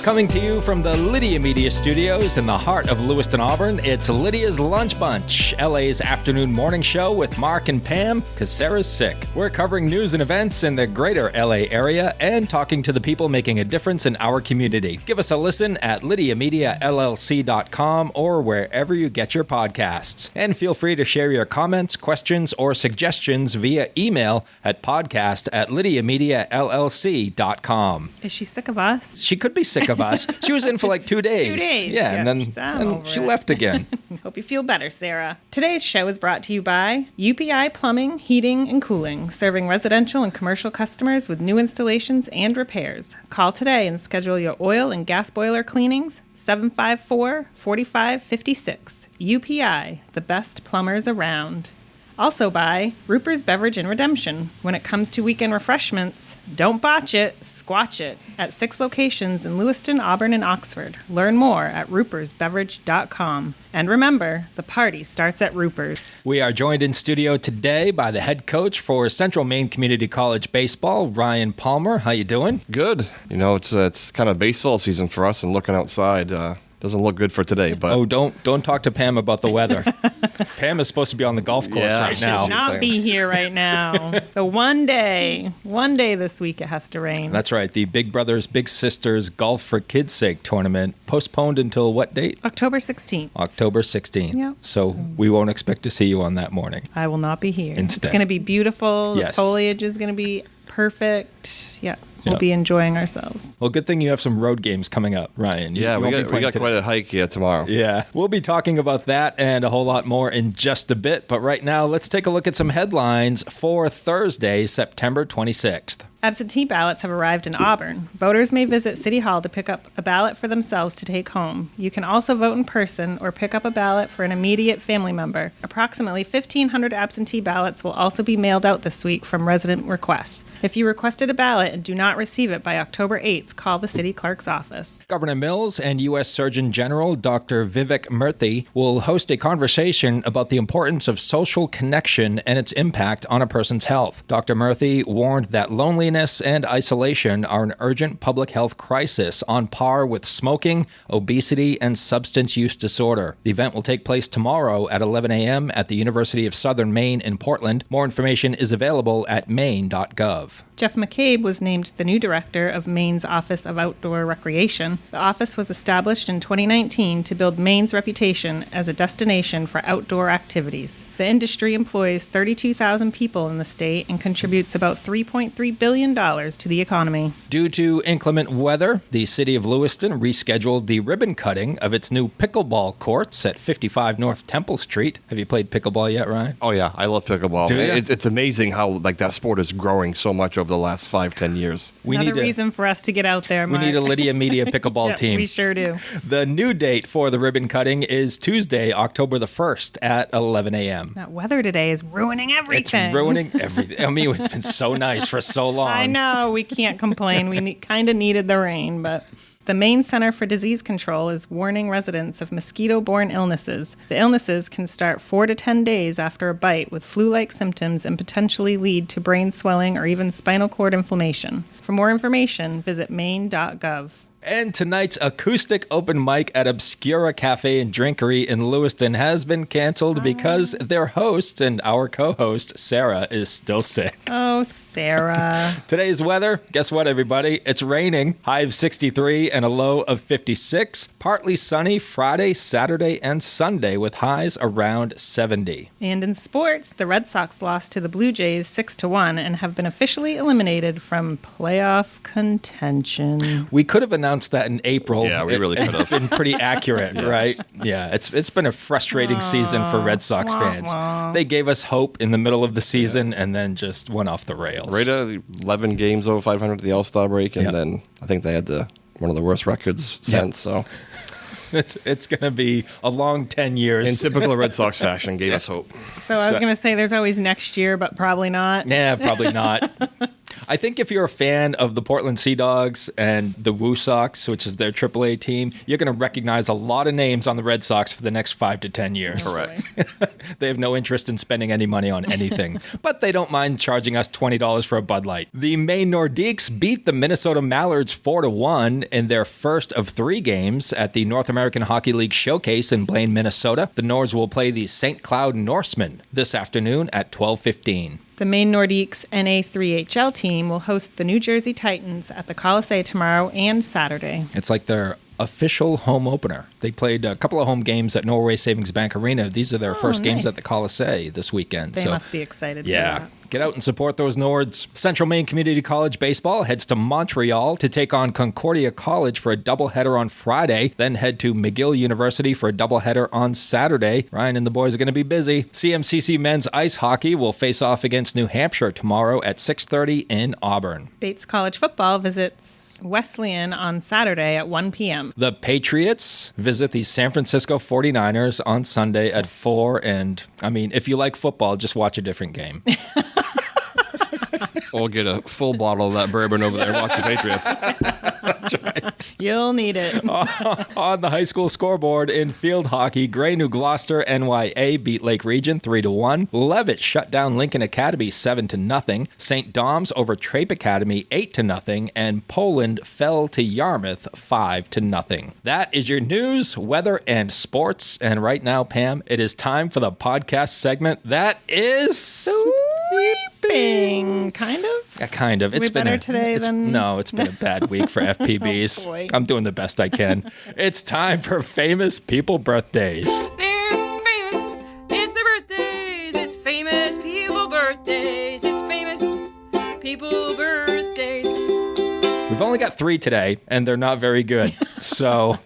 Coming to you from the Lydia Media Studios in the heart of Lewiston, Auburn, it's Lydia's Lunch Bunch, LA's afternoon morning show with Mark and Pam, because Sarah's sick. We're covering news and events in the greater LA area and talking to the people making a difference in our community. Give us a listen at lydiamediallc.com or wherever you get your podcasts. And feel free to share your comments, questions, or suggestions via email at podcast@lydiamediallc.com. Is she sick of us? She could be sick of us. She was in for like 2 days. 2 days. Yeah, and then she left again. Hope you feel better, Sarah. Today's show is brought to you by UPI Plumbing, Heating, and Cooling, serving residential and commercial customers with new installations and repairs. Call today and schedule your oil and gas boiler cleanings, 754-4556. UPI, the best plumbers around. Also by Roopers Beverage and Redemption. When it comes to weekend refreshments, don't botch it, squatch it. At 6 locations in Lewiston, Auburn, and Oxford. Learn more at roopersbeverage.com. And remember, the party starts at Roopers. We are joined in studio today by the head coach for Central Maine Community College baseball, Ryan Palmer. How you doing? Good. You know, it's kind of baseball season for us, and looking outside doesn't look good for today. But don't talk to Pam about the weather. Pam is supposed to be on the golf course right now. Should not be here right now. The one day this week it has to rain. That's right. The Big Brothers Big Sisters Golf for Kids' Sake tournament postponed until what date? October 16th. October 16th. Yep. So we won't expect to see you on that morning. I will not be here. Instead. It's going to be beautiful. Yes. The foliage is going to be perfect. Yeah. We'll be enjoying ourselves. Well, good thing you have some road games coming up, Ryan. We got quite a hike here tomorrow. Yeah. We'll be talking about that and a whole lot more in just a bit. But right now, let's take a look at some headlines for Thursday, September 26th. Absentee ballots have arrived in Auburn. Voters may visit City Hall to pick up a ballot for themselves to take home. You can also vote in person or pick up a ballot for an immediate family member. Approximately 1,500 absentee ballots will also be mailed out this week from resident requests. If you requested a ballot and do not receive it by October 8th, call the city clerk's office. Governor Mills and U.S. Surgeon General Dr. Vivek Murthy will host a conversation about the importance of social connection and its impact on a person's health. Dr. Murthy warned that loneliness and isolation are an urgent public health crisis on par with smoking, obesity, and substance use disorder. The event will take place tomorrow at 11 a.m. at the University of Southern Maine in Portland. More information is available at maine.gov. Jeff McCabe was named the new director of Maine's Office of Outdoor Recreation. The office was established in 2019 to build Maine's reputation as a destination for outdoor activities. The industry employs 32,000 people in the state and contributes about $3.3 billion to the economy. Due to inclement weather, the city of Lewiston rescheduled the ribbon cutting of its new pickleball courts at 55 North Temple Street. Have you played pickleball yet, Ryan? Oh, yeah. I love pickleball. It's amazing how that sport is growing so much over the last 5-10 years. Another reason for us to get out there, Mark. We need a Lydia Media pickleball team. We sure do. The new date for the ribbon cutting is Tuesday, October the 1st at 11 a.m. That weather today is ruining everything. It's ruining everything. I mean, it's been so nice for so long. I know. We can't complain. We kind of needed the rain, but... The Maine Center for Disease Control is warning residents of mosquito-borne illnesses. The illnesses can start 4 to 10 days after a bite with flu-like symptoms and potentially lead to brain swelling or even spinal cord inflammation. For more information, visit maine.gov. And tonight's acoustic open mic at Obscura Cafe and Drinkery in Lewiston has been canceled because their host and our co-host, Sarah, is still sick. Oh, Sarah. Today's weather, guess what, everybody? It's raining. High of 63 and a low of 56. Partly sunny Friday, Saturday, and Sunday with highs around 70. And in sports, the Red Sox lost to the Blue Jays 6-1 and have been officially eliminated from playoff contention. We could have announced that in April. Yeah, we really could have. Been pretty accurate, yes. Right? Yeah, it's been a frustrating season for Red Sox fans. They gave us hope in the middle of the season and then just went off the rails. Right at 11 games over 500 at the All-Star break, and then I think they had one of the worst records since. So it's going to be a long 10 years. In typical Red Sox fashion, gave us hope. So I was going to say there's always next year, but probably not. Yeah, probably not. I think if you're a fan of the Portland Sea Dogs and the Woo Sox, which is their AAA team, you're going to recognize a lot of names on the Red Sox for the next 5 to 10 years. Correct. They have no interest in spending any money on anything, but they don't mind charging us $20 for a Bud Light. The Maine Nordiques beat the Minnesota Mallards 4-1 in their first of 3 games at the North American Hockey League Showcase in Blaine, Minnesota. The Nords will play the St. Cloud Norsemen this afternoon at 12:15. The Maine Nordiques NA3HL team will host the New Jersey Titans at the Colisée tomorrow and Saturday. It's like their official home opener. They played a couple of home games at Norway Savings Bank Arena. These are their first games nice. at the Colisée this weekend. They must be excited. Yeah. For that. Get out and support those Nords. Central Maine Community College baseball heads to Montreal to take on Concordia College for a doubleheader on Friday, then head to McGill University for a doubleheader on Saturday. Ryan and the boys are going to be busy. CMCC men's ice hockey will face off against New Hampshire tomorrow at 6:30 in Auburn. Bates College football visits Wesleyan on Saturday at 1 p.m. The Patriots visit the San Francisco 49ers on Sunday at 4. And, I mean, if you like football, just watch a different game. Or get a full bottle of that bourbon over there and watch the Patriots. That's right. You'll need it. On the high school scoreboard in field hockey, Gray New Gloucester NYA beat Lake Region 3-1. Levitt shut down Lincoln Academy 7-0. St. Dom's over Trape Academy 8-0. And Poland fell to Yarmouth 5-0. That is your news, weather, and sports. And right now, Pam, it is time for the podcast segment that is Sweeping, kind of. Kind of. We better today than... No, it's been a bad week for FPBs. Oh, boy. I'm doing the best I can. It's time for famous people birthdays. They're famous. It's their birthdays. It's famous people birthdays. It's famous people birthdays. We've only got 3 today, and they're not very good. So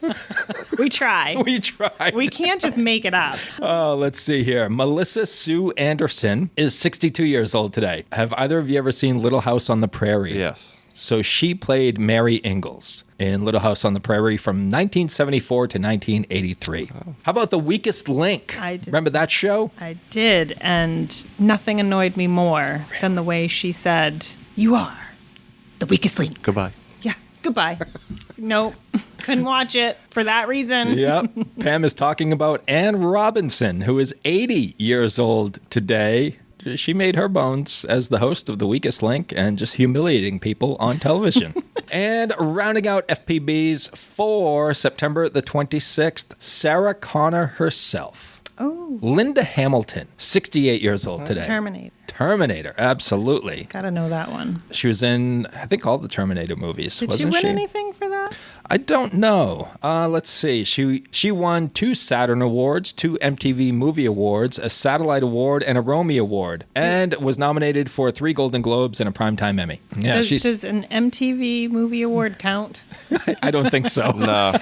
We try. we try. We can't just make it up. Oh, let's see here. Melissa Sue Anderson is 62 years old today. Have either of you ever seen Little House on the Prairie? Yes. So she played Mary Ingalls in Little House on the Prairie from 1974 to 1983. Oh. How about The Weakest Link? I did. Remember that show? I did, and nothing annoyed me more than the way she said, "You are the weakest link." Goodbye. Yeah, goodbye. Nope, couldn't watch it for that reason. Yep. Pam is talking about Ann Robinson, who is 80 years old today. She made her bones as the host of The Weakest Link and just humiliating people on television. And rounding out FPBs for September the 26th, Sarah Connor herself. Oh, Linda Hamilton, 68 years old today. Terminator. Absolutely. Gotta know that one. She was in, I think, all the Terminator movies, Did wasn't she she? win anything for that? I don't know. Let's see. She won 2 Saturn Awards, 2 MTV Movie Awards, a Satellite Award, and a Romy Award, and was nominated for 3 Golden Globes and a Primetime Emmy. Yeah, Does an MTV Movie Award count? I don't think so. No.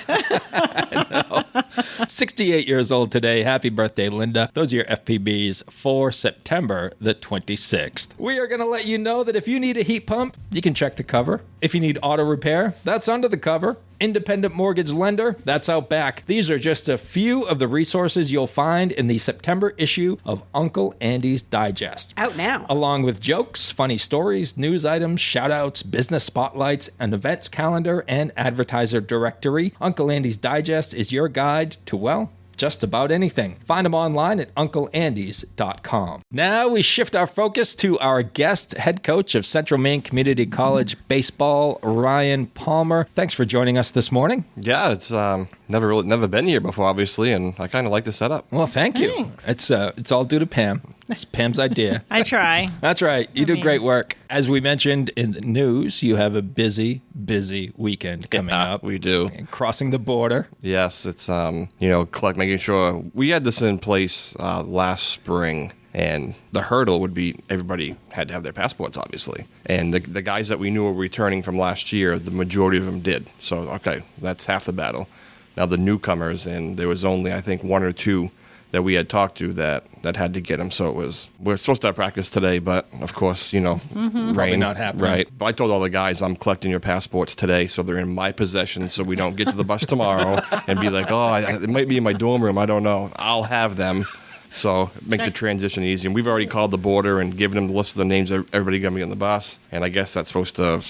68 years old today. Happy birthday, Linda. Those are your FPBs for September the 26th. We are going to let you know that if you need a heat pump, you can check the cover. If you need auto repair, that's under the cover. Independent mortgage lender, that's out back. These are just a few of the resources you'll find in the September issue of Uncle Andy's Digest. Out now. Along with jokes, funny stories, news items, shout-outs, business spotlights, an events calendar, and advertiser directory, Uncle Andy's Digest is your guide to, well, just about anything. Find them online at uncleandys.com. Now we shift our focus to our guest, head coach of Central Maine Community College baseball, Ryan Palmer. Thanks for joining us this morning. Yeah, it's never been here before, obviously, and I kind of like the setup. Well, thank you. Thanks. It's all due to Pam. It's Pam's idea. I try. That's right. You do great work. As we mentioned in the news, you have a busy weekend coming up. We do. And crossing the border. Yes, it's making sure we had this in place last spring, and the hurdle would be everybody had to have their passports, obviously. And the guys that we knew were returning from last year, the majority of them did. So okay, that's half the battle. Now the newcomers, and there was only I think 1 or 2 that we had talked to that had to get them. So we're supposed to have practice today, but of course, rain. Probably not happening. Right. But I told all the guys I'm collecting your passports today, so they're in my possession, so we don't get to the bus tomorrow and be like, oh, it might be in my dorm room. I don't know. I'll have them. So make the transition easy. And we've already called the border and given them the list of the names of everybody going to be on the bus. And I guess that's supposed to,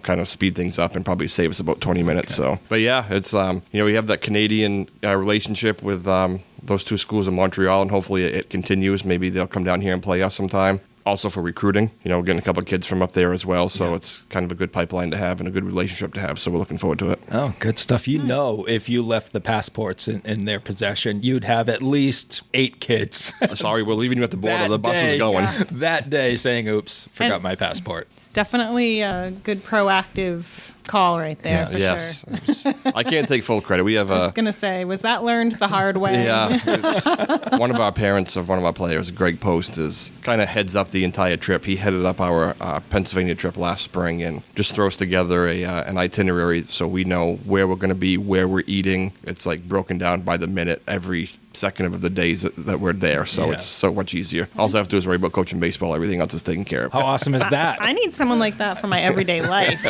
kind of speed things up and probably save us about 20 minutes. Okay. So, but yeah, it's, we have that Canadian relationship with those two schools in Montreal, and hopefully it continues. Maybe they'll come down here and play us sometime. Also for recruiting, we're getting a couple of kids from up there as well, so it's kind of a good pipeline to have and a good relationship to have, so we're looking forward to it. Oh, good stuff. If you left the passports in their possession, you'd have at least 8 kids. Sorry, we're leaving you at the border. The bus is going. Yeah. That day saying, oops, forgot my passport. It's definitely a good proactive call right there, for sure. I can't take full credit. We have I was going to say, was that learned the hard way? Yeah. One of our parents of one of our players, Greg Post, is kind of heads up the entire trip. He headed up our Pennsylvania trip last spring and just throws together an itinerary so we know where we're going to be, where we're eating. It's like broken down by the minute every second of the days that we're there, so it's so much easier. All I have to do is worry about coaching baseball. Everything else is taken care of. How awesome is that? I need someone like that for my everyday life.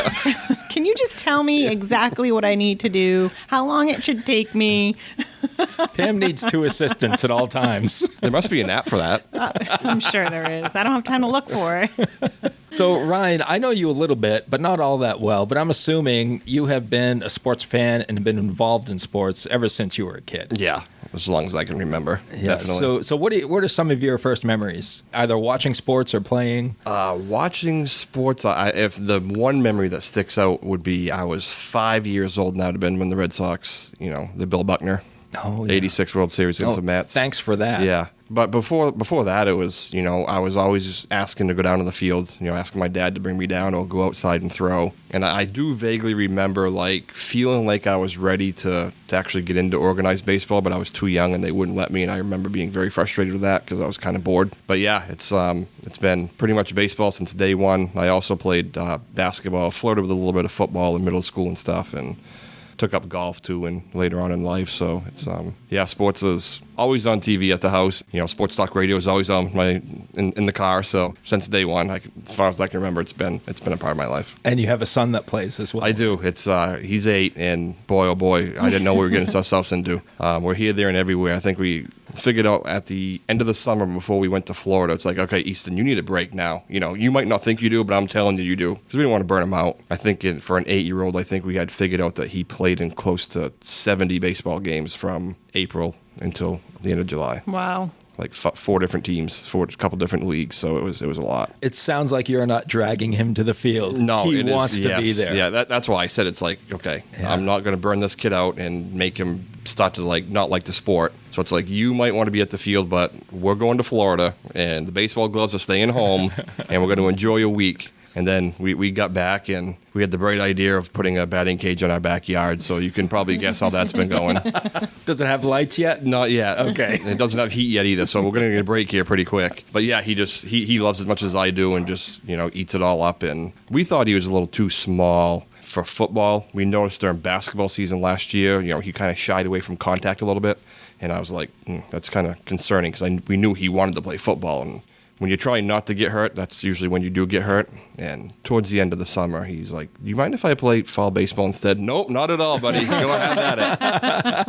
Can you just tell me exactly what I need to do, how long it should take me? Pam needs 2 assistants at all times. There must be an app for that. I'm sure there is. I don't have time to look for it. So, Ryan, I know you a little bit, but not all that well, but I'm assuming you have been a sports fan and been involved in sports ever since you were a kid. Yeah, as long as I can remember, definitely. So what are some of your first memories, either watching sports or playing? Watching sports, if the one memory that sticks out would be I was 5 years old now to have been when the Red Sox, the Bill Buckner, 86 World Series against the Mets. Thanks for that. Yeah. But before that, it was, I was always asking to go down to the field, asking my dad to bring me down or go outside and throw. And I do vaguely remember, feeling like I was ready to actually get into organized baseball, but I was too young and they wouldn't let me. And I remember being very frustrated with that because I was kind of bored. But yeah, it's been pretty much baseball since day one. I also played basketball, flirted with a little bit of football in middle school and stuff, and took up golf too and later on in life. So it's sports is always on TV at the house. Sports talk radio is always on in the car. So since day one, as far as I can remember, it's been a part of my life. And you have a son that plays as well. I do. It's he's 8, and boy oh boy, I didn't know we were getting ourselves into. We're here, there, and everywhere. I think we figured out at the end of the summer before we went to Florida, it's like, okay, Easton, you need a break now. You might not think you do, but I'm telling you do, because we didn't want to burn him out. I think for an 8-year-old, I think we had figured out that he played in close to 70 baseball games from April until the end of July. Wow. 4 different teams, a couple different leagues, so it was a lot. It sounds like you're not dragging him to the field. No, he wants to be there. Yeah, that's why I said it's like, okay, I'm not going to burn this kid out and make him start to not like the sport. So it's like, you might want to be at the field, but we're going to Florida, and the baseball gloves are staying home, and we're going to enjoy a week. And then we got back, and we had the bright idea of putting a batting cage in our backyard, so you can probably guess how that's been going. Does it have lights yet? Not yet. Okay. It doesn't have heat yet either, so we're going to get a break here pretty quick. But yeah, he loves it as much as I do and just, eats it all up. And we thought he was a little too small for football. We noticed during basketball season last year, he kind of shied away from contact a little bit. And I was like, that's kind of concerning because we knew he wanted to play football. And when you're trying not to get hurt, that's usually when you do get hurt. And towards the end of the summer, he's like, do you mind if I play fall baseball instead? Nope, not at all, buddy. Go ahead at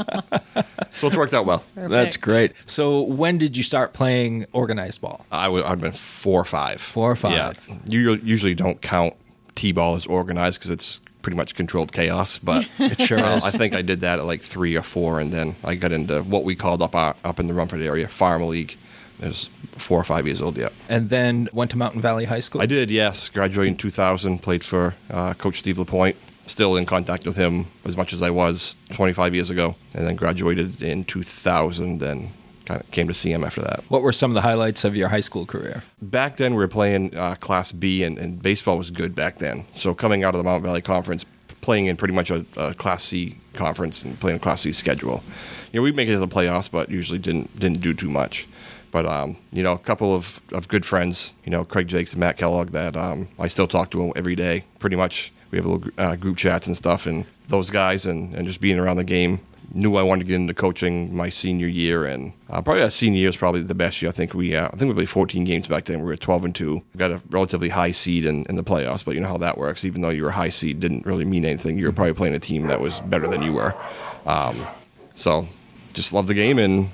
it. So it's worked out well. Perfect. That's great. So when did you start playing organized ball? I'd been 4 or 5. 4 or 5. Yeah. You usually don't count T-ball as organized because it's pretty much controlled chaos, but it sure is. I think I did that at 3 or 4, and then I got into what we called up in the Rumford area, Farm League. I was 4 or 5 years old, yeah. And then went to Mountain Valley High School? I did, yes. Graduated in 2000, played for Coach Steve LaPointe. Still in contact with him as much as I was 25 years ago. And then graduated in 2000 and kind of came to CM after that. What were some of the highlights of your high school career? Back then, we were playing Class B, and baseball was good back then. So coming out of the Mountain Valley Conference, playing in pretty much a Class C conference and playing a Class C schedule. We'd make it to the playoffs, but usually didn't do too much. But, a couple of good friends, Craig Jakes and Matt Kellogg, that I still talk to every day. Pretty much we have little group chats and stuff. And those guys and just being around the game, knew I wanted to get into coaching my senior year. And probably our senior year is probably the best year. I think we played 14 games back then. We were 12-2. We got a relatively high seed in the playoffs. But you know how that works. Even though you were a high seed, didn't really mean anything. You were probably playing a team that was better than you were. So just loved the game and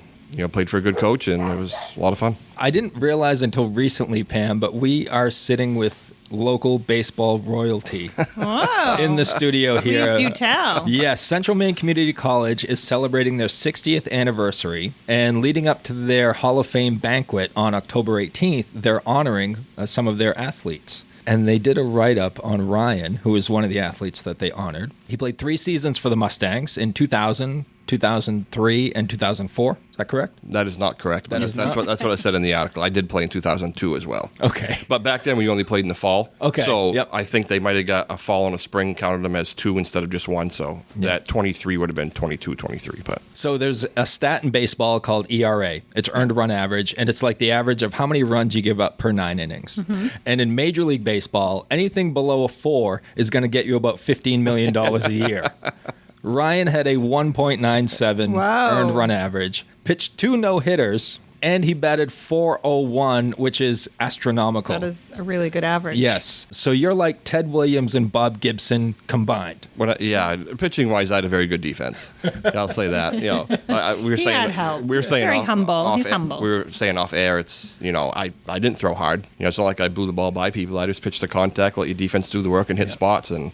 played for a good coach, and it was a lot of fun. I didn't realize until recently, Pam, but we are sitting with local baseball royalty Whoa. in the studio here. Please do tell. Yes, Central Maine Community College is celebrating their 60th anniversary, and leading up to their Hall of Fame banquet on October 18th, they're honoring some of their athletes. And they did a write-up on Ryan, who is one of the athletes that they honored. He played 3 seasons for the Mustangs in 2000, 2003, and 2004. Is that correct? That is not correct. But that's what I said in the article. I did play in 2002 as well. Okay. But back then we only played in the fall. Okay. So Yep. I think they might have got a fall and a spring, counted them as 2 instead of just 1. So that 23 would have been 22, 23. But So there's a stat in baseball called ERA. It's earned run average, and it's like the average of how many runs you give up per 9 innings. And in Major League Baseball, anything below a 4 is going to get you about $15 million a year. Ryan had a 1.97 Wow. earned run average, pitched 2 no-hitters, and he batted .401, which is astronomical. That is a really good average. Yes. So you're like Ted Williams and Bob Gibson combined. Pitching wise, I had a very good defense. I'll say that. We were He saying had help. we were saying Very off, humble. off He's air- humble. We were saying off air. It's I didn't throw hard. It's not like I blew the ball by people. I just pitched to contact, let your defense do the work, and hit spots. And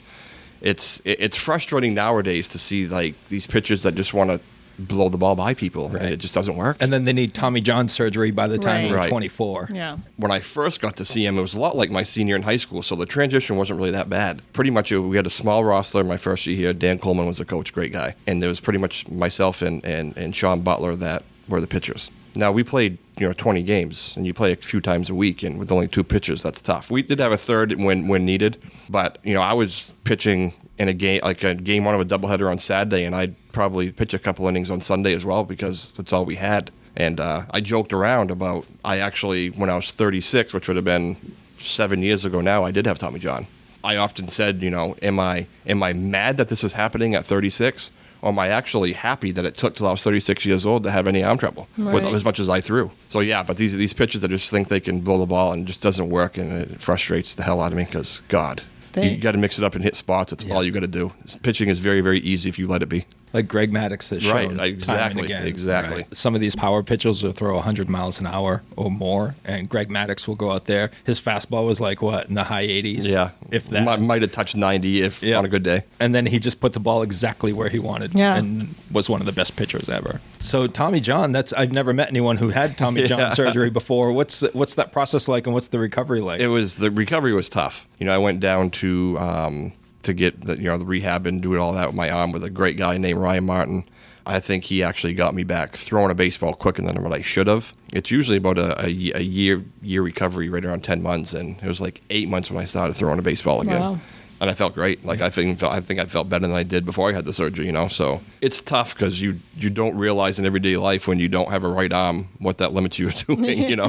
it's frustrating nowadays to see like these pitchers that just want to blow the ball by people, and it just doesn't work. And then they need Tommy John surgery by the time they're Right. 24. Yeah. When I first got to CM, it was a lot like my senior in high school, so the transition wasn't really that bad. Pretty much, we had a small roster my first year here. Dan Coleman was the coach, great guy. And there was pretty much myself and Sean Butler that were the pitchers. Now, we played 20 games, and you play a few times a week, and with only 2 pitchers, that's tough. We did have a third when needed, but I was pitching in a game, like a game 1 of a doubleheader on Saturday, and I'd probably pitch a couple innings on Sunday as well because that's all we had. And I joked around about, I actually, when I was 36, which would have been 7 years ago now, I did have Tommy John. I often said, am I mad that this is happening at 36? Or am I actually happy that it took till I was 36 years old to have any arm trouble with Right. as much as I threw? So yeah, but these pitchers that just think they can blow the ball and it just doesn't work, and it frustrates the hell out of me because God, you got to mix it up and hit spots. It's all you got to do. Pitching is very, very easy if you let it be. Like Greg Maddux has shown Right, time and exactly, again. exactly. Right. Some of these power pitchers will throw 100 miles an hour or more, and Greg Maddux will go out there. His fastball was like, what, in the high 80s? Yeah, If that. might have touched 90 on a good day. And then he just put the ball exactly where he wanted, Yeah. and was one of the best pitchers ever. So Tommy John, I've never met anyone who had Tommy John surgery before. What's that process like, and what's the recovery like? The recovery was tough. I went down to get the rehab and do all that with my arm with a great guy named Ryan Martin. I think he actually got me back throwing a baseball quicker than what I should have. It's usually about a year recovery, right around 10 months, and it was like 8 months when I started throwing a baseball again. Wow. And I felt great. Like I think I felt better than I did before I had the surgery. So it's tough because you don't realize in everyday life when you don't have a right arm what that limits you to doing.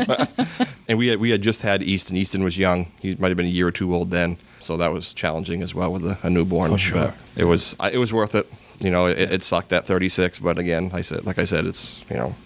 And we had just had Easton. Easton was young. He might have been a year or 2 old then, so that was challenging as well with a newborn. Oh, sure. But it was worth it. It sucked at 36, but again, like I said, it's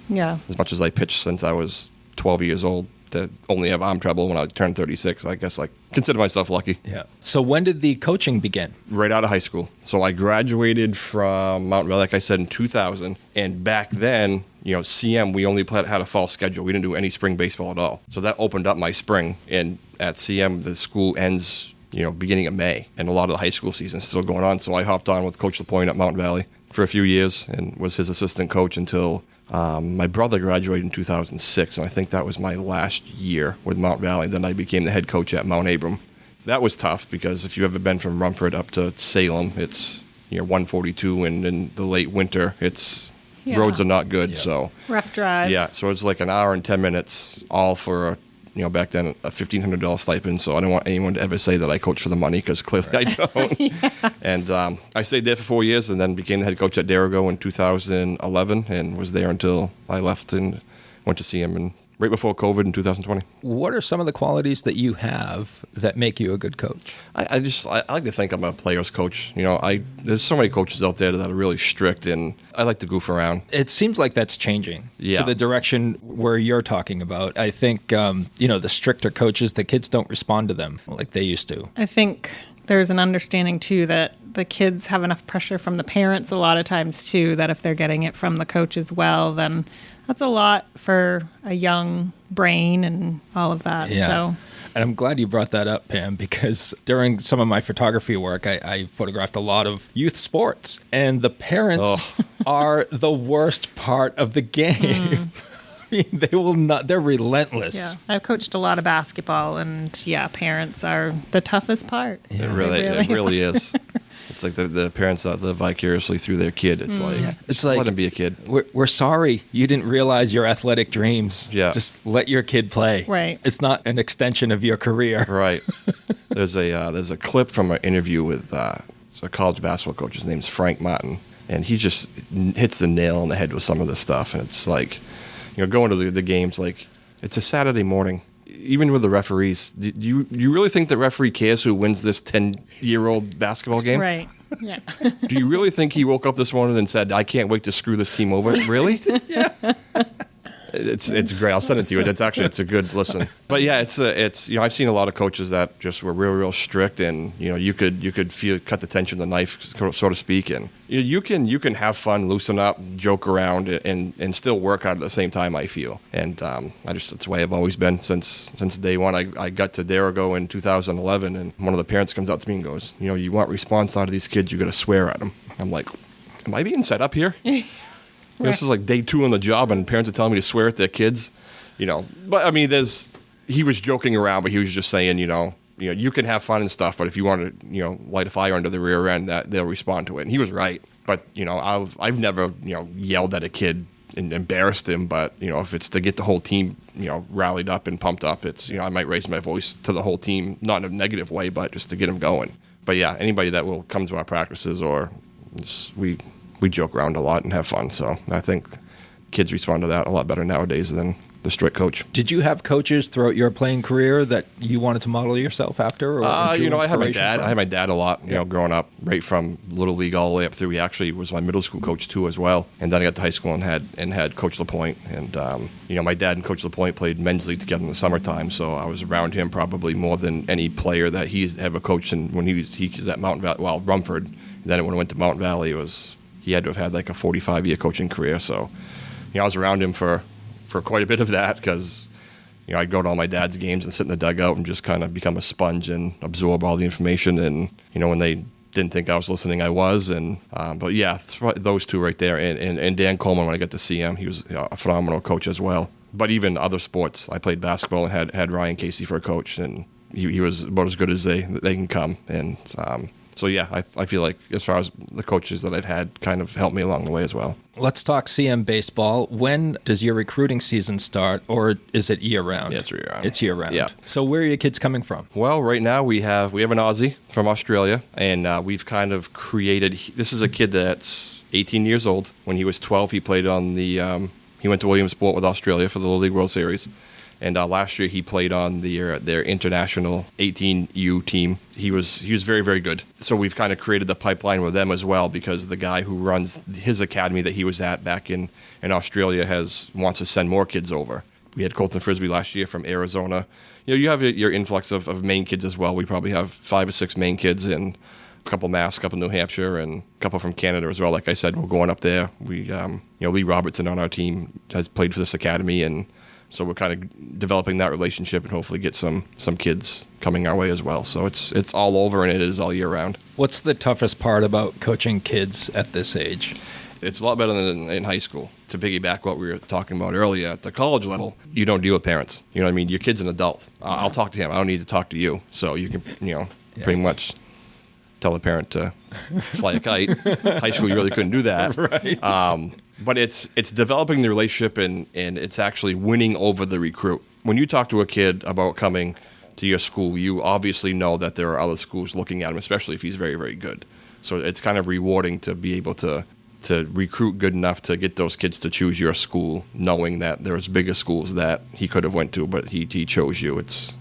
Yeah. as much as I pitched since I was 12 years old, to only have arm trouble when I turned 36, I guess I consider myself lucky. Yeah. So when did the coaching begin? Right out of high school. So I graduated from Mountain Valley, like I said, in 2000. And back then, CM, we only had a fall schedule. We didn't do any spring baseball at all. So that opened up my spring. And at CM, the school ends, beginning of May. And a lot of the high school season is still going on. So I hopped on with Coach LaPointe at Mountain Valley for a few years and was his assistant coach until my brother graduated in 2006, and I think that was my last year with Mount Valley. Then I became the head coach at Mount Abram. That was tough because if you've ever been from Rumford up to Salem, it's 142, and in the late winter, roads are not good. Yeah. So Rough drive. yeah, so it's like an hour and 10 minutes, all for back then a $1,500 stipend. So I don't want anyone to ever say that I coach for the money because clearly I don't. And I stayed there for 4 years and then became the head coach at Derigo in 2011 and was there until I left and went to see him and right before COVID in 2020. What are some of the qualities that you have that make you a good coach? I like to think I'm a player's coach. There's so many coaches out there that are really strict, and I like to goof around. It seems like that's changing to the direction where you're talking about. I think, the stricter coaches, the kids don't respond to them like they used to. I think there's an understanding, too, that the kids have enough pressure from the parents a lot of times, too, that if they're getting it from the coach as well, then That's a lot for a young brain and all of that. Yeah. So. And I'm glad you brought that up, Pam, because during some of my photography work, I photographed a lot of youth sports, and the parents are the worst part of the game. I mean, they will not, they're relentless. Yeah, I've coached a lot of basketball, and parents are the toughest part. It really is. It's like the parents that live vicariously through their kid. It's it's like let him be a kid. We're sorry you didn't realize your athletic dreams. Yeah. Just let your kid play. Right. It's not an extension of your career. Right. There's a clip from an interview with a college basketball coach. His name's Frank Martin, and he just hits the nail on the head with some of this stuff. And it's like, going to the games, like it's a Saturday morning. Even with the referees, do you really think the referee cares who wins this 10-year-old basketball game? Right. Yeah. Do you really think he woke up this morning and said, "I can't wait to screw this team over"? Really? Yeah. It's great. I'll send it to you. It's a good listen. But yeah, it's I've seen a lot of coaches that just were real strict, and you could cut the tension of the knife, so to speak, and you can have fun, loosen up, joke around, and still work out at the same time. I feel, and it's the way I've always been since day one. I got to Derigo in 2011, and one of the parents comes up to me and goes, "You want response out of these kids, you got to swear at them." I'm like, "Am I being set up here?" This is like day 2 on the job, and parents are telling me to swear at their kids, But I mean, he was joking around, but he was just saying, you can have fun and stuff, but if you want to, light a fire under the rear end, that they'll respond to it. And he was right. But I've never yelled at a kid and embarrassed him. But if it's to get the whole team rallied up and pumped up, it's I might raise my voice to the whole team, not in a negative way, but just to get them going. But yeah, anybody that will come to our practices we joke around a lot and have fun. So I think kids respond to that a lot better nowadays than the strict coach. Did you have coaches throughout your playing career that you wanted to model yourself after? Or I had my dad. I had my dad a lot, growing up, right from Little League all the way up through. He actually was my middle school coach too as well. And then I got to high school and had Coach LaPointe. And, my dad and Coach LaPointe played men's league together in the summertime. So I was around him probably more than any player that he's ever coached. And when he was at Mountain Valley, Rumford, and then when I went to Mountain Valley, he had to have had like a 45-year coaching career. So, I was around him for quite a bit of that because, I'd go to all my dad's games and sit in the dugout and just kind of become a sponge and absorb all the information. And, when they didn't think I was listening, I was. And but yeah, those two right there. And Dan Coleman, when I got to see him, he was a phenomenal coach as well. But even other sports, I played basketball and had Ryan Casey for a coach, and he was about as good as they can come. And so, yeah, I feel like as far as the coaches that I've had kind of helped me along the way as well. Let's talk CM baseball. When does your recruiting season start, or is it year-round? Yeah, it's year-round. It's year-round. Yeah. So where are your kids coming from? Well, right now we have an Aussie from Australia, and we've kind of created – this is a kid that's 18 years old. When he was 12, he played on the he went to Williamsport with Australia for the Little League World Series. And last year he played on their international 18U team. He was very, very good. So we've kind of created the pipeline with them as well, because the guy who runs his academy that he was at back in Australia wants to send more kids over. We had Colton Frisbee last year from Arizona. You have your influx of Maine kids as well. We probably have 5 or 6 Maine kids, and a couple Mass, a couple New Hampshire, and a couple from Canada as well. Like I said, we're going up there. We Lee Robertson on our team has played for this academy, and so we're kind of developing that relationship and hopefully get some kids coming our way as well. So it's all over, and it is all year round. What's the toughest part about coaching kids at this age? It's a lot better than in high school. To piggyback what we were talking about earlier, at the college level, you don't deal with parents. You know what I mean? Your kid's an adult. I'll talk to him. I don't need to talk to you. So you can, pretty much tell a parent to fly a kite. High school, you really couldn't do that. Right. But it's developing the relationship, and it's actually winning over the recruit. When you talk to a kid about coming to your school, you obviously know that there are other schools looking at him, especially if he's very, very good. So it's kind of rewarding to be able to recruit good enough to get those kids to choose your school, knowing that there's bigger schools that he could have went to, but he chose you. It's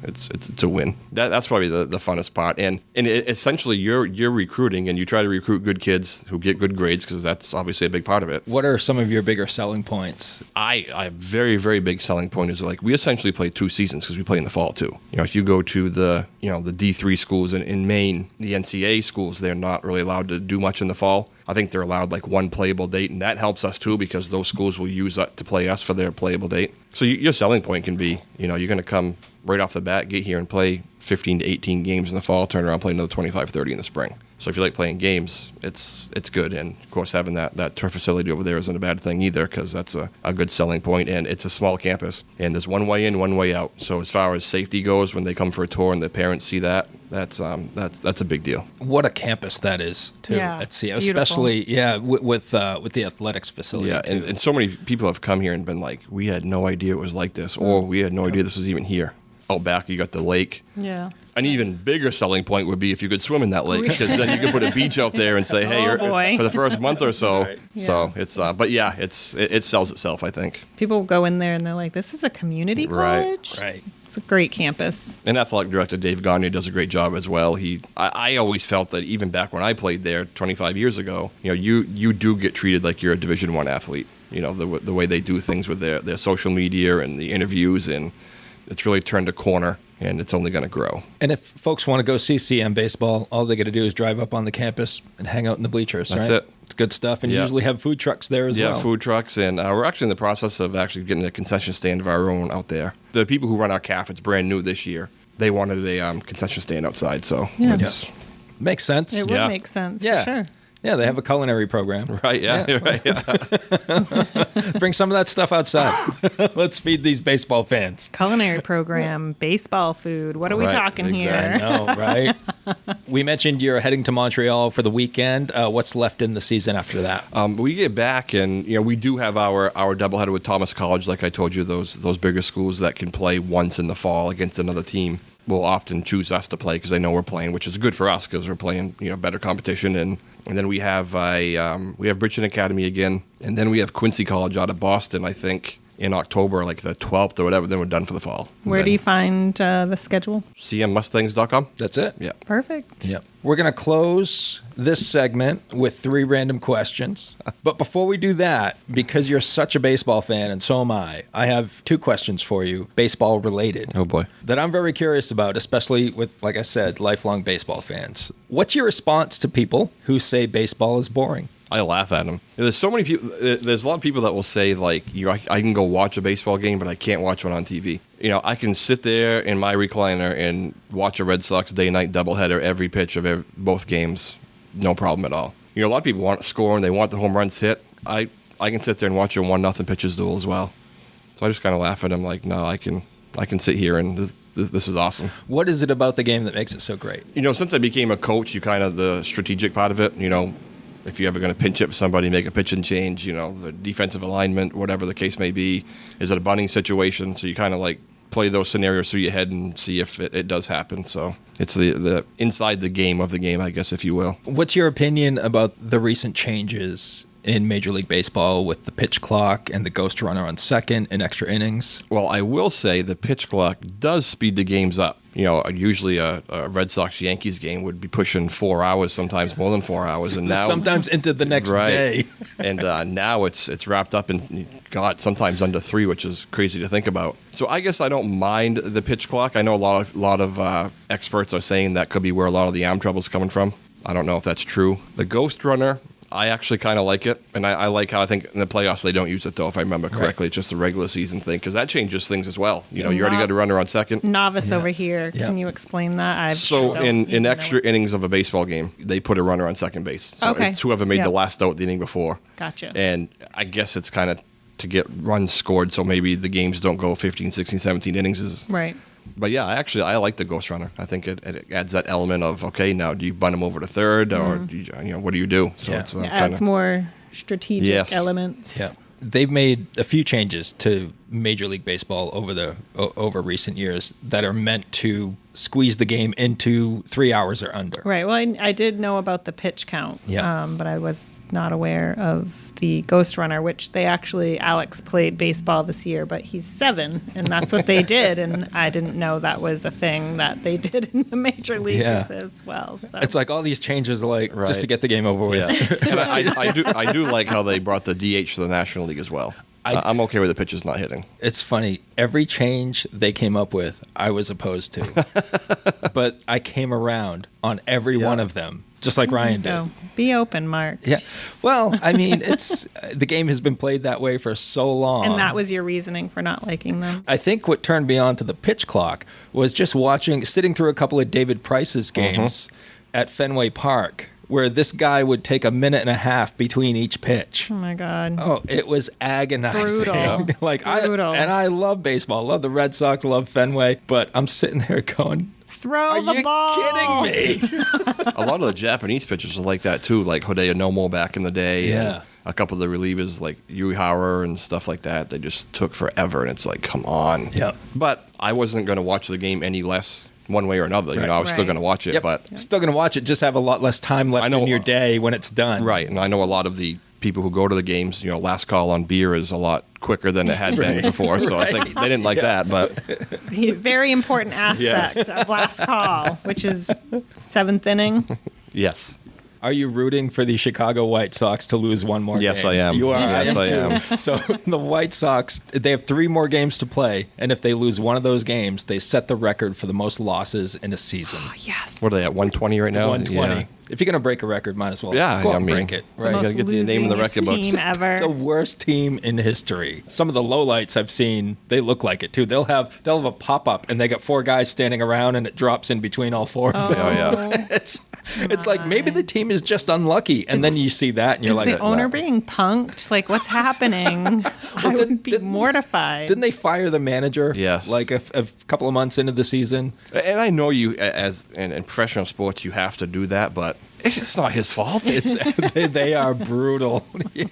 a win. That's probably the funnest part. And essentially you're recruiting, and you try to recruit good kids who get good grades, because that's obviously a big part of it. What are some of your bigger selling points? I very, very big selling point is we essentially play 2 seasons because we play in the fall too. If you go to the D3 schools in Maine, the NCAA schools, they're not really allowed to do much in the fall. I think they're allowed like one playable date, and that helps us too because those schools will use that to play us for their playable date. So your selling point can be, you're going to come right off the bat, get here and play 15 to 18 games in the fall, turn around, play another 25, 30 in the spring. So if you like playing games, it's good. And, of course, having that turf facility over there isn't a bad thing either because that's a good selling point. And it's a small campus. And there's one way in, one way out. So as far as safety goes, when they come for a tour and the parents see that, that's a big deal. What a campus that is, too, at CM. Especially, with the athletics facility, yeah, too. And so many people have come here and been like, we had no idea it was like this, or we had no idea this was even here. Out back, you got the lake. Yeah. An even bigger selling point would be if you could swim in that lake, because then you could put a beach out there and say, "Hey, for the first month or so." Right. Yeah. So it's, it sells itself, I think. People go in there and they're like, "This is a community college." Right. It's a great campus. And athletic director Dave Gagne does a great job as well. I always felt that even back when I played there 25 years ago, you do get treated like you're a Division I athlete. The way they do things with their social media and the interviews, and it's really turned a corner, and it's only going to grow. And if folks want to go see CM baseball, all they got to do is drive up on the campus and hang out in the bleachers. That's right? it. It's good stuff, and you usually have food trucks there as well. Yeah, food trucks, and we're actually in the process of actually getting a concession stand of our own out there. The people who run our CAF, it's brand new this year. They wanted a concession stand outside, so it's Makes sense. It would make sense, for sure. Yeah, they have a culinary program. right. Yeah, right. Yeah. Bring some of that stuff outside. Let's feed these baseball fans. Culinary program, baseball food. What are we Right, talking I here? know, right? We mentioned you're heading to Montreal for the weekend. What's left in the season after that? We get back, and we do have our doubleheader with Thomas College. Like I told you, those bigger schools that can play once in the fall against another team will often choose us to play because they know we're playing, which is good for us because we're playing better competition. And then we have Bridgeton Academy again, and then we have Quincy College out of Boston, I think, in October, like the 12th or whatever. Then we're done for the fall. Where do you find the schedule? CMMustangs.com. That's it? Yeah. Perfect. Yep. We're going to close this segment with 3 random questions. But before we do that, because you're such a baseball fan, and so am I have 2 questions for you, baseball related. Oh, boy. That I'm very curious about, especially with, like I said, lifelong baseball fans. What's your response to people who say baseball is boring? I laugh at them. There's so many people. There's a lot of people that will say, like, I can go watch a baseball game, but I can't watch one on TV. I can sit there in my recliner and watch a Red Sox day-night doubleheader every pitch of both games, no problem at all. A lot of people want to score and they want the home runs hit. I can sit there and watch a 1-0 pitches duel as well. So I just kind of laugh at them, like, no, I can sit here and this is awesome. What is it about the game that makes it so great? Since I became a coach, the strategic part of it, if you're ever going to pinch hit for somebody, make a pitch and change, the defensive alignment, whatever the case may be, is it a bunting situation? So you kind of like play those scenarios through your head and see if it does happen. So it's the inside the game of the game, I guess, if you will. What's your opinion about the recent changes in Major League Baseball with the pitch clock and the ghost runner on second and extra innings? Well, I will say the pitch clock does speed the games up. Usually a Red Sox-Yankees game would be pushing 4 hours, sometimes more than 4 hours. And now sometimes into the next day. And now it's wrapped up in, sometimes under 3, which is crazy to think about. So I guess I don't mind the pitch clock. I know a lot of experts are saying that could be where a lot of the arm trouble is coming from. I don't know if that's true. The ghost runner, I actually kind of like it, and I like how I think in the playoffs they don't use it, though, if I remember correctly. Right. It's just a regular season thing, because that changes things as well. You already got a runner on second. Novice over here. Can you explain that? In extra innings of a baseball game, they put a runner on second base. So it's whoever made the last out the inning before. Gotcha. And I guess it's kind of to get runs scored, so maybe the games don't go 15, 16, 17 innings. Right. But yeah, I like the ghost runner. I think it adds that element of, okay, now do you bunt him over to third, or what do you do? So it adds more strategic elements. Yeah. They've made a few changes to Major League Baseball over recent years that are meant to squeeze the game into 3 hours or under. Right. Well, I did know about the pitch count, but I was not aware of the ghost runner, which Alex played baseball this year, but he's 7, and that's what they did, and I didn't know that was a thing that they did in the major leagues as well. So. It's like all these changes, just to get the game over with. Yeah. And I do like how they brought the DH to the National League as well. I'm okay with the pitches not hitting. It's funny. Every change they came up with, I was opposed to. But I came around on every one of them just like Ryan did. Go. Be open, Mark. Yeah. Well, I mean, it's the game has been played that way for so long. And that was your reasoning for not liking them? I think what turned me on to the pitch clock was just sitting through a couple of David Price's games at Fenway Park, where this guy would take a minute and a half between each pitch. Oh my God. Oh, it was agonizing. Brutal. Brutal. I love baseball, love the Red Sox, love Fenway, but I'm sitting there going, Throw are the you ball. kidding me? A lot of the Japanese pitchers are like that too, like Hideo Nomo back in the day. Yeah. And a couple of the relievers like Yui Hauer and stuff like that. They just took forever, and it's like, come on. Yep. But I wasn't going to watch the game any less one way or another. You know, I was still Right. going to watch it, Yep. but Still going to watch it, just have a lot less time left in your day when it's done. right. And I know a lot of the people who go to the games, you know, last call on beer is a lot quicker than it had been before. So I think they didn't like that, but The very important aspect of last call, which is 7th inning. yes. Are you rooting for the Chicago White Sox to lose one more game? Yes, I am. You are? Yes, I too. So the White Sox, they have 3 more games to play, and if they lose one of those games, they set the record for the most losses in a season. Yes. What are they at, 120 right now? 120. Yeah. If you're going to break a record, might as well Yeah, go out I and mean, break it. The Right? most gotta get your name in the record books. team ever. The worst team in history. Some of the lowlights I've seen, they look like it too. They'll have a pop-up, and they got 4 guys standing around, and it drops in between all 4 of them. Oh, yeah. It's like maybe the team is just unlucky, and then you see that, and you're Is like, the owner no. being punked? Like, what's happening? I would be mortified. Didn't they fire the manager? Yes. Like a couple of months into the season. And I know you, as in professional sports, you have to do that, but it's not his fault. It's they are brutal. Yeah.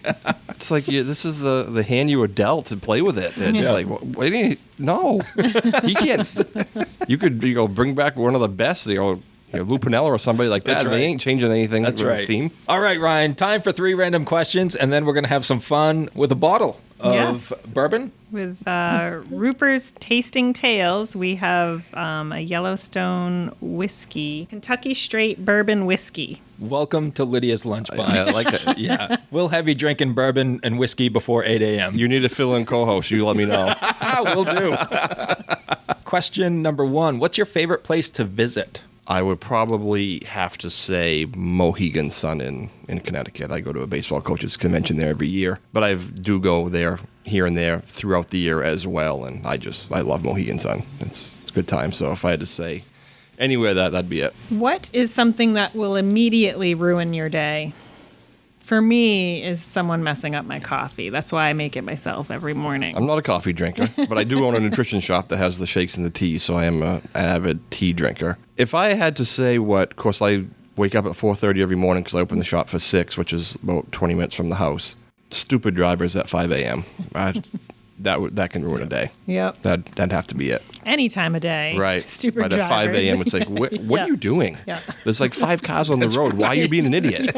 It's like this is the hand you were dealt to play with it. It's Yeah. like, no, he can't. You could bring back one of the best, Lou Piniella or somebody like that. That's and right. They ain't changing anything That's with right. his team. All right, Ryan. Time for 3 random questions, and then we're going to have some fun with a bottle of Yes. bourbon. With Roopers Tasting Tales, we have a Yellowstone whiskey, Kentucky Straight Bourbon Whiskey. Welcome to Lydia's Lunchbox. I like it. Yeah. We'll have you drinking bourbon and whiskey before 8 a.m. You need a fill-in co-host. You let me know. Will do. Question number 1. What's your favorite place to visit? I would probably have to say Mohegan Sun in Connecticut. I go to a baseball coaches convention there every year, but I do go there here and there throughout the year as well, and I love Mohegan Sun. It's a good time. So if I had to say anywhere, that'd be it. What is something that will immediately ruin your day? For me, is someone messing up my coffee. That's why I make it myself every morning. I'm not a coffee drinker, but I do own a nutrition shop that has the shakes and the teas, so I am an avid tea drinker. If I had to say of course, I wake up at 4:30 every morning because I open the shop for 6, which is about 20 minutes from the house. Stupid drivers at 5 a.m. That can ruin a day. Yep. That'd have to be it. Any time of day. Right. Stupid right drivers. at 5 a.m. It's like, what Yeah. are you doing? Yeah. There's like 5 cars on the road. Why are you being an idiot?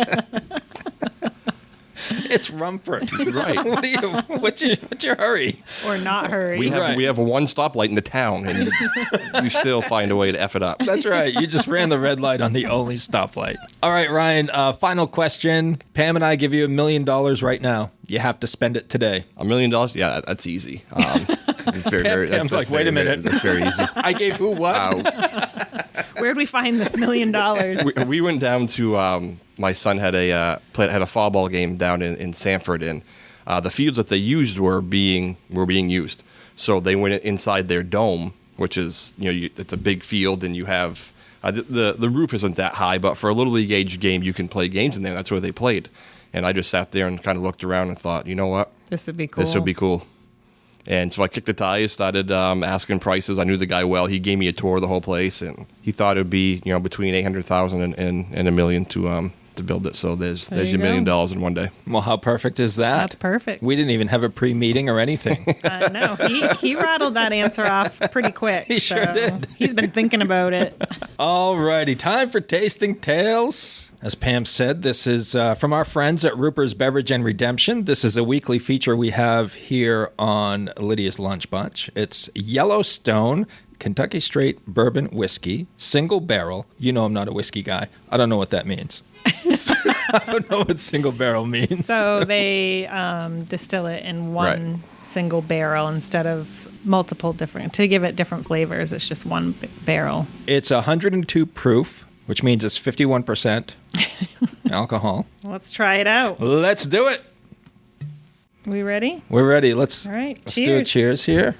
It's Rumford. Right. What's your hurry? Or not hurry. We have Right. we have a one stoplight in the town, and you still find a way to F it up. That's right. You just ran the red light on the only stoplight. All right, Ryan, final question. Pam and I give you $1 million right now. You have to spend it today. $1 million? Yeah, that's easy. It's very. Pam's that's like, wait a minute. That's very easy. I gave who what? Where'd we find this $1 million? We went down to my son had a fall ball game down in Sanford, and the fields that they used were being used. So they went inside their dome, which is it's a big field, and you have the roof isn't that high, but for a little league age game, you can play games in there. That's where they played, and I just sat there and kind of looked around and thought, you know what, This would be cool. this would be cool. And so I kicked the tires, started asking prices. I knew the guy well. He gave me a tour of the whole place, and he thought it would be between $800,000 and $1 million to build it. So there's There your you $1 million go. in one day. Well, how perfect is that? That's perfect. We didn't even have a pre-meeting or anything. No, he rattled that answer off pretty quick. He sure did. He's been thinking about it. All righty, time for Tasting Tales. As Pam said, this is from our friends at Roopers Beverage and Redemption. This is a weekly feature we have here on Lydia's Lunch Bunch. It's Yellowstone Kentucky Straight Bourbon Whiskey, single barrel. You know I'm not a whiskey guy. I don't know what that means. I don't know what single barrel means. So they distill it in one single barrel instead of multiple different, to give it different flavors. It's just one barrel. It's 102 proof, which means it's 51% alcohol. Let's try it out. Let's do it. We ready? We're ready. Let's All right, do a cheers here.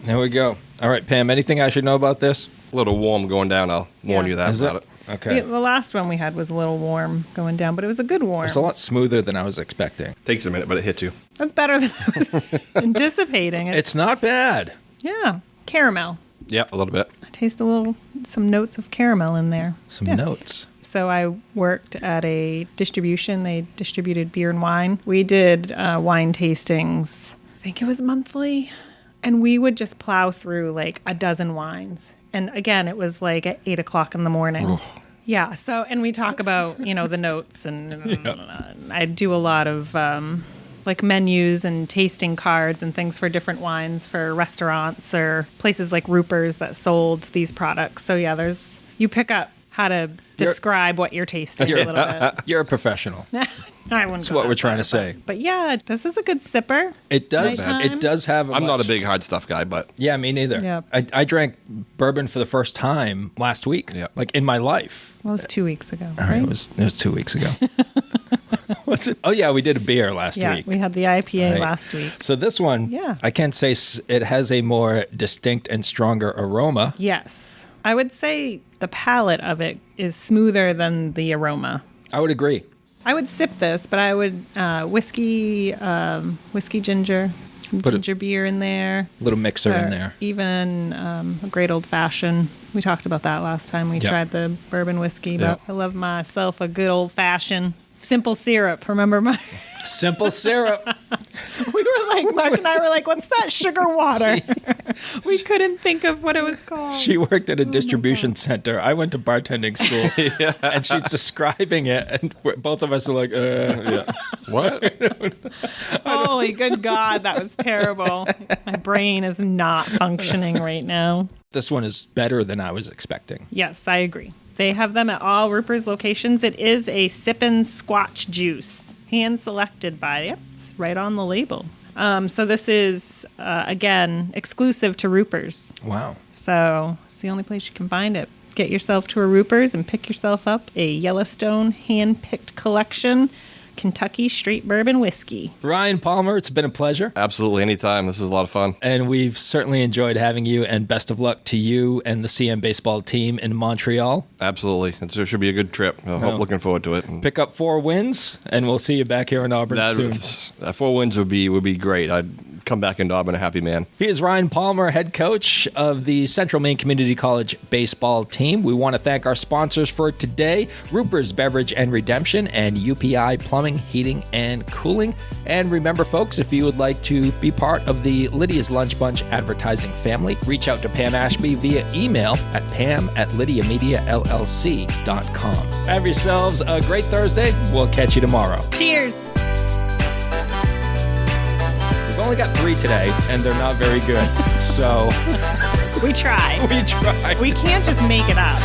There we go. All right, Pam, anything I should know about this? A little warm going down. I'll warn Yeah. you that Is about it. Okay. Yeah, the last one we had was a little warm going down, but it was a good warm. It's a lot smoother than I was expecting. Takes a minute, but it hits you. That's better than I was anticipating. It's not bad. Yeah, caramel. Yeah, a little bit. I taste some notes of caramel in there. Some Yeah. notes. So I worked at a distribution. They distributed beer and wine. We did wine tastings, I think it was monthly. And we would just plow through like a dozen wines. And again, it was like at 8 o'clock in the morning. Yeah. So, and we talk about, the notes and I do a lot of like menus and tasting cards and things for different wines for restaurants or places like Roopers that sold these products. So yeah, you pick up how to describe what you're tasting a little bit. You're a professional. I wouldn't That's go what that we're trying far, to say. But yeah, this is a good sipper. It does. Nighttime. It does have. I'm not a big hard stuff guy, but Yeah, me neither. Yeah. I drank bourbon for the first time last week. Yeah. Like in my life. Well, it was 2 weeks ago, All right, right? it was 2 weeks ago. Was it? Oh yeah, we did a beer last Yeah, week. we had the IPA Right. last week. So this one, Yeah. I can't say it has a more distinct and stronger aroma. Yes. I would say the palate of it is smoother than the aroma. I would agree. I would sip this, but I would whiskey ginger, some Put a- ginger beer in there. A little mixer in Or there. Even a great old fashioned. We talked about that last time we Yep. tried the bourbon whiskey, Yep. but I love myself a good old fashioned simple syrup. Remember my? Simple syrup. We were like, Mark and I were like, what's that sugar water? We couldn't think of what it was called. She worked at a distribution center. I went to bartending school, and she's describing it, and both of us are like, what? Holy good God, that was terrible. My brain is not functioning right now. This one is better than I was expecting. Yes, I agree. They have them at all Roopers locations. It is a sippin' Squatch juice, hand selected by, it's right on the label. So this is, again, exclusive to Roopers. Wow. So it's the only place you can find it. Get yourself to a Roopers and pick yourself up a Yellowstone hand-picked collection Kentucky straight bourbon whiskey. Ryan Palmer, it's been a pleasure. Absolutely, anytime. This is a lot of fun. And we've certainly enjoyed having you, and best of luck to you and the CM baseball team in Montreal. Absolutely. It should be a good trip. Looking forward to it. Pick up 4 wins, and we'll see you back here in Auburn soon. 4 wins would be great. I'd come back into Auburn a happy man. He is Ryan Palmer, head coach of the Central Maine Community College baseball team. We want to thank our sponsors for today, Roopers Beverage and Redemption and UPI Plumbing, Heating, and Cooling. And remember, folks, if you would like to be part of the Lydia's Lunch Bunch advertising family, reach out to Pam Ashby via email at pam@lydiamediallc.com. Have yourselves a great Thursday. We'll catch you tomorrow. Cheers! We've only got 3 today, and they're not very good. So We tried. we tried. We can't just make it up.